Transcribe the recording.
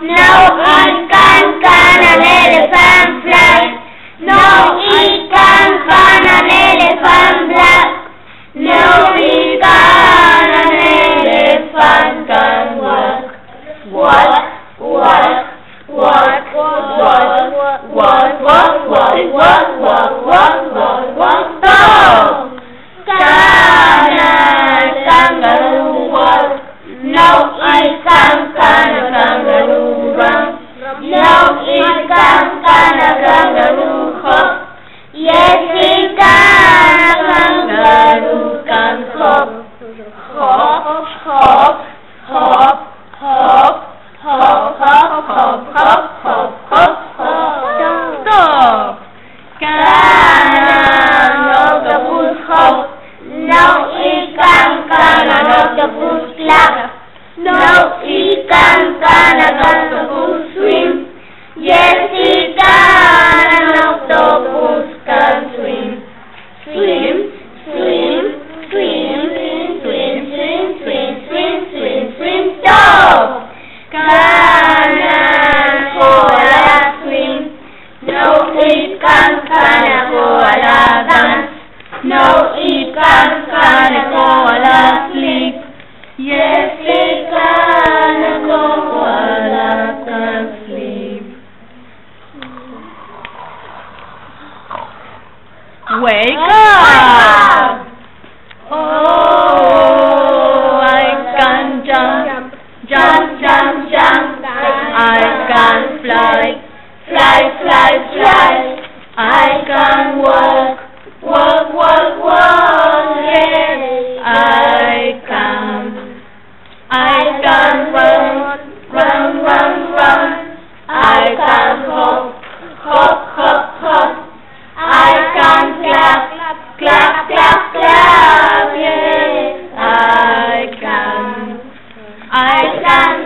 No, it can an elephant fly. No, it can an elephant black. No, it can an elephant can walk. Walk. Stop! Can a kangaroo walk? No, it can a kangaroo run? No, it can a kangaroo hop? Yes, it can, a kangaroo can hop. Hop, hop, hop, hop, hop, hop, hop, hop, hop, hop, hop. Stop! Can an octopus hop? No, it can an octopus clap? No, it can an octopus swim? Yes, it can, an octopus can swim. Swim, swim, swim, swim, swim, swim, swim, swim, swim, stop! Can a koala swim? No, it can a koala dance? No, it can a koala sleep? Yes, it can, a koala can sleep. Wake up! Oh, I can jump, jump, jump, jump. I can fly, fly, fly, fly. I can walk, walk, walk, walk. Yes, I can run, run, run, run. I can hop, hop, hop, hop. I can clap, clap, clap, clap. Yes, I can